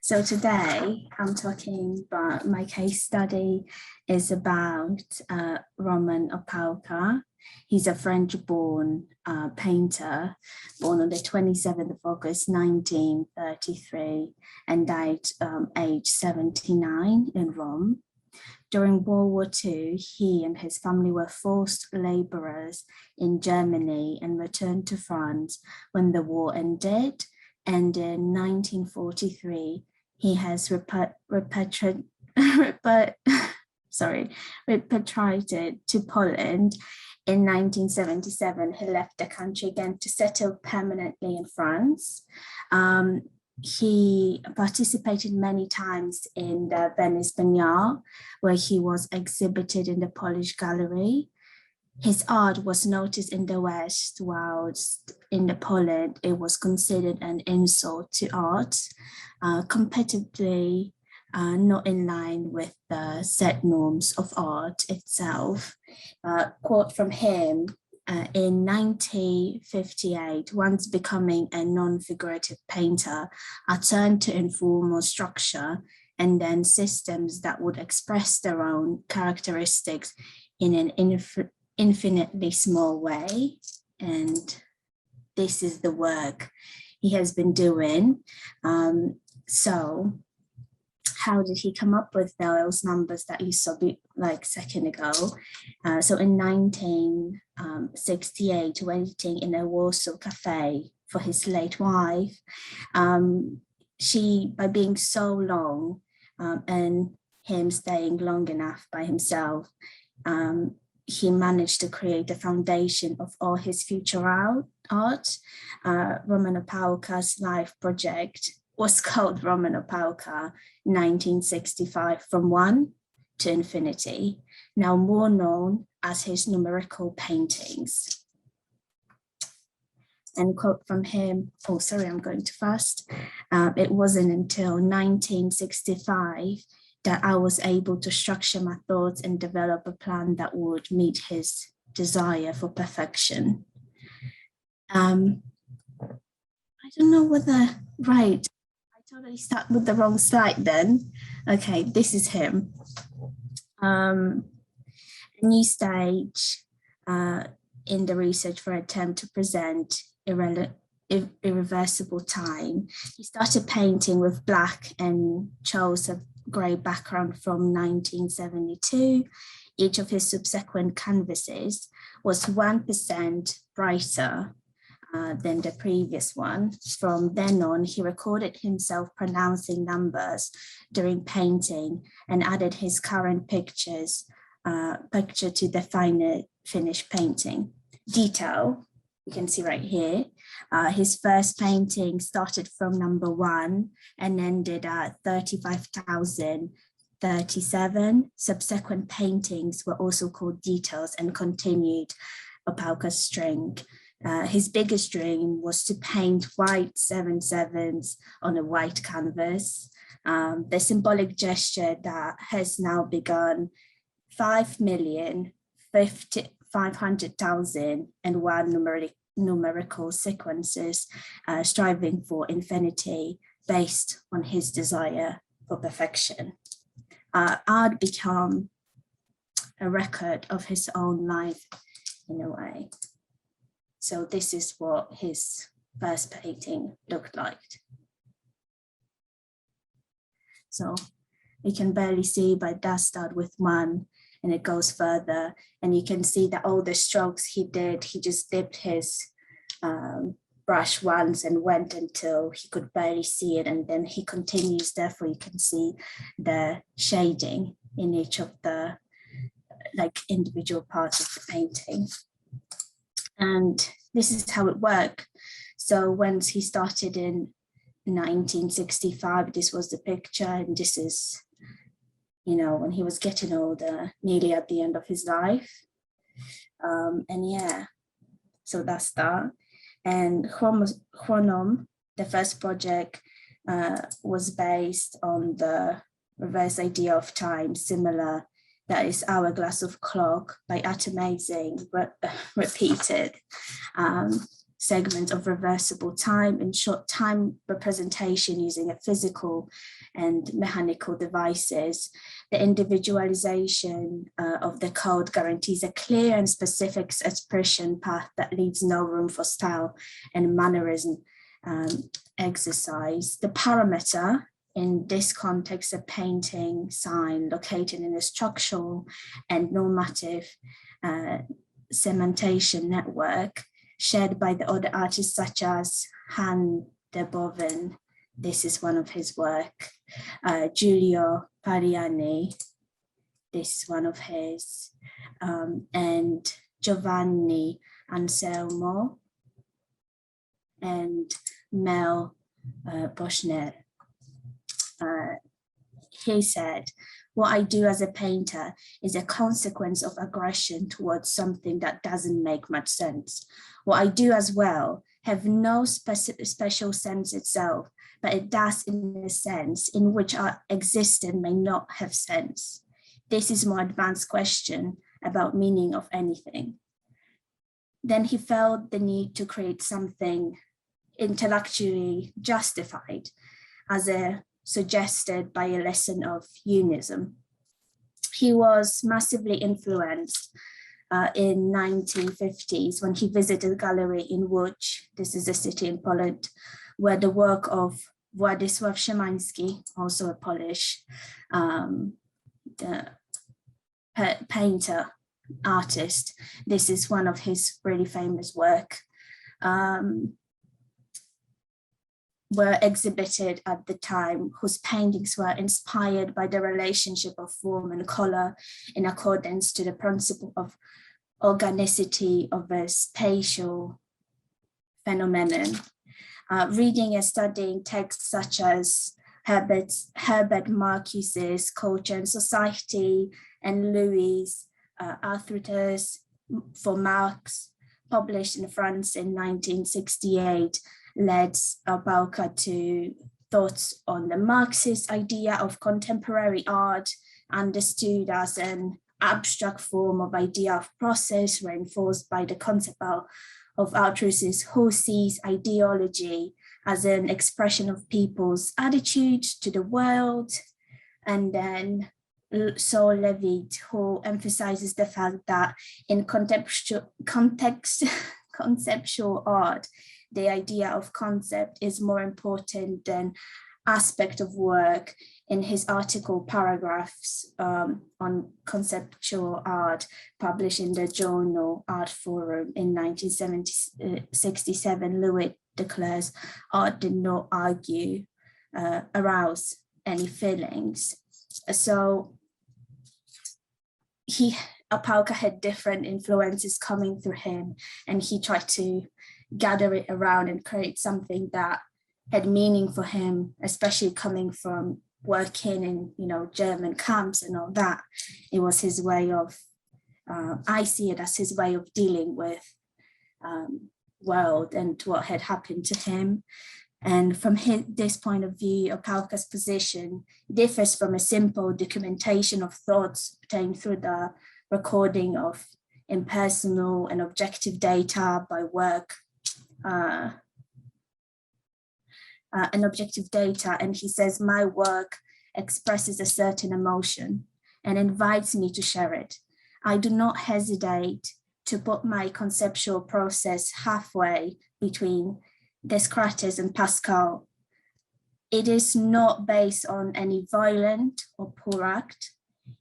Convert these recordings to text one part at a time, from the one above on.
So today I'm talking about my case study is about Roman Opałka. He's a French-born painter, born on the 27th of August 1933 and died age 79 in Rome. During World War II, he and his family were forced laborers in Germany and returned to France when the war ended. And in 1943, he has repatriated to Poland. In 1977, he left the country again to settle permanently in France. He participated many times in the Venice Biennale, where he was exhibited in the Polish gallery. His art was noticed in the West, whilst in the Poland, it was considered an insult to art, competitively not in line with the set norms of art itself. Quote from him, in 1958, once becoming a non-figurative painter, I turned to informal structure and then systems that would express their own characteristics in an infinitely small way. And this is the work he has been doing. So how did he come up with those numbers that you saw like a second ago? So in 1968, waiting in a Warsaw cafe for his late wife, by being so long and him staying long enough by himself, he managed to create a foundation of all his future art. Roman Opałka's life project was called Roman Opałka 1965 from 1 to infinity, now more known as his numerical paintings. And quote from him, oh, sorry, I'm going too fast. It wasn't until 1965 that I was able to structure my thoughts and develop a plan that would meet his desire for perfection. I don't know whether, right, I totally start with the wrong slide then. Okay, this is him. A new stage in the research for attempt to present irreversible time. He started painting with black and chose a grey background from 1972. Each of his subsequent canvases was 1% brighter than the previous one. From then on, he recorded himself pronouncing numbers during painting and added his current picture to the final finished painting. Detail, you can see right here. His first painting started from number 1 and ended at 35,037. Subsequent paintings were also called details and continued Opałka's string. His biggest dream was to paint white 7/7s on a white canvas. The symbolic gesture that has now begun 5,500,001 numerical sequences, striving for infinity based on his desire for perfection. Art became a record of his own life in a way. So this is what his first painting looked like. So you can barely see, but it does start with 1 and it goes further. And you can see that all the strokes he did, he just dipped his brush once and went until he could barely see it. And then he continues, therefore you can see the shading in each of the individual parts of the painting. And this is how it worked. So once he started in 1965, this was the picture, and this is, when he was getting older, nearly at the end of his life. And yeah, so that's that. And Chronom, the first project, was based on the reverse idea of time, similar. That is Hourglass of Clock by Art Basel, repeated. segments of reversible time in short time representation using a physical and mechanical devices. The individualization of the code guarantees a clear and specific expression path that leaves no room for style and mannerism exercise. The parameter in this context, a painting sign located in a structural and normative segmentation network shared by the other artists such as Han de Boven, this is one of his work, Giulio Pariani, this is one of his, and Giovanni Anselmo, and Mel Boschner. He said, what I do as a painter is a consequence of aggression towards something that doesn't make much sense. What I do as well have no special sense itself, but it does in a sense in which our existence may not have sense. This is more advanced question about meaning of anything. Then he felt the need to create something intellectually justified as a suggested by a lesson of unism. He was massively influenced in 1950s when he visited a gallery in Łódź, this is a city in Poland, where the work of Władysław Szymański, also a Polish painter, artist, this is one of his really famous work, were exhibited at the time, whose paintings were inspired by the relationship of form and color in accordance to the principle of organicity of a spatial phenomenon. Reading and studying texts such as Herbert Marcuse's Culture and Society and Louis Arthur's for Marx, published in France in 1968, led Opałka to thoughts on the Marxist idea of contemporary art, understood as an abstract form of idea of process reinforced by the concept of altruists who sees ideology as an expression of people's attitude to the world. And then Saul Levitt, who emphasizes the fact that in conceptual art, the idea of concept is more important than aspect of work. In his article Paragraphs on conceptual art, published in the journal Art Forum in 1967, Levitt declares art did not arouse any feelings. So Opałka had different influences coming through him, and he tried to gather it around and create something that had meaning for him, especially coming from working in, German camps and all that. It was his way of, I see it as his way of dealing with world and what had happened to him. And from this point of view, Opałka's position differs from a simple documentation of thoughts obtained through the recording of impersonal and objective data by work and objective data. And he says, my work expresses a certain emotion and invites me to share it. I do not hesitate to put my conceptual process halfway between Descartes and Pascal. It is not based on any violent or poor act.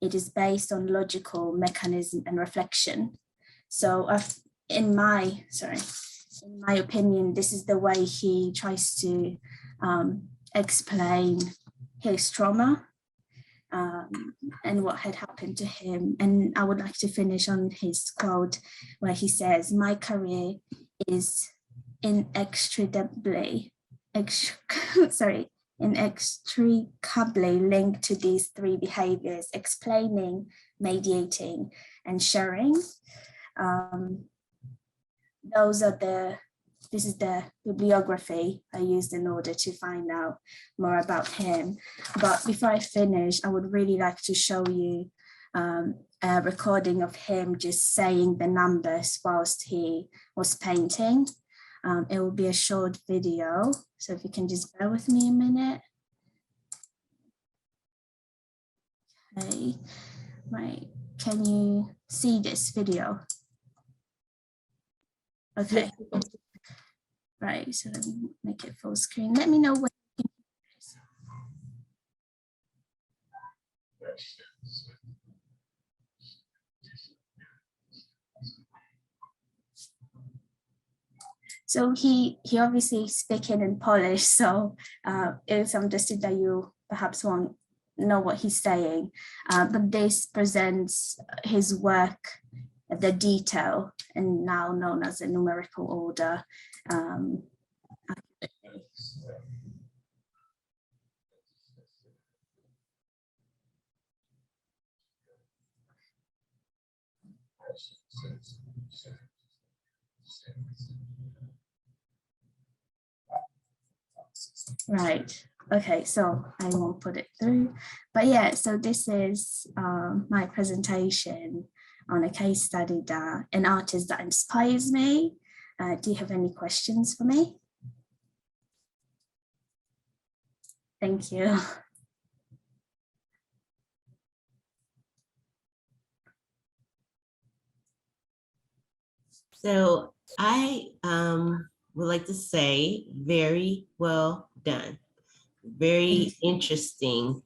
It is based on logical mechanism and reflection. So in my opinion, this is the way he tries to explain his trauma and what had happened to him. And I would like to finish on his quote where he says, my career is inextricably linked to these three behaviors: explaining, mediating, and sharing. This is the bibliography I used in order to find out more about him. But before I finish, I would really like to show you a recording of him just saying the numbers whilst he was painting. It will be a short video. So if you can just bear with me a minute. Okay, right. Can you see this video? Okay. Right, so let me make it full screen. Let me know when you can hear this. So he obviously speaking in Polish, so it's understood that you perhaps won't know what he's saying, but this presents his work, the detail, and now known as a numerical order. Right. Okay, so I won't put it through, but yeah, so this is my presentation on a case study that an artist that inspires me. Do you have any questions for me? Thank you. So I would like to say very well done. Very interesting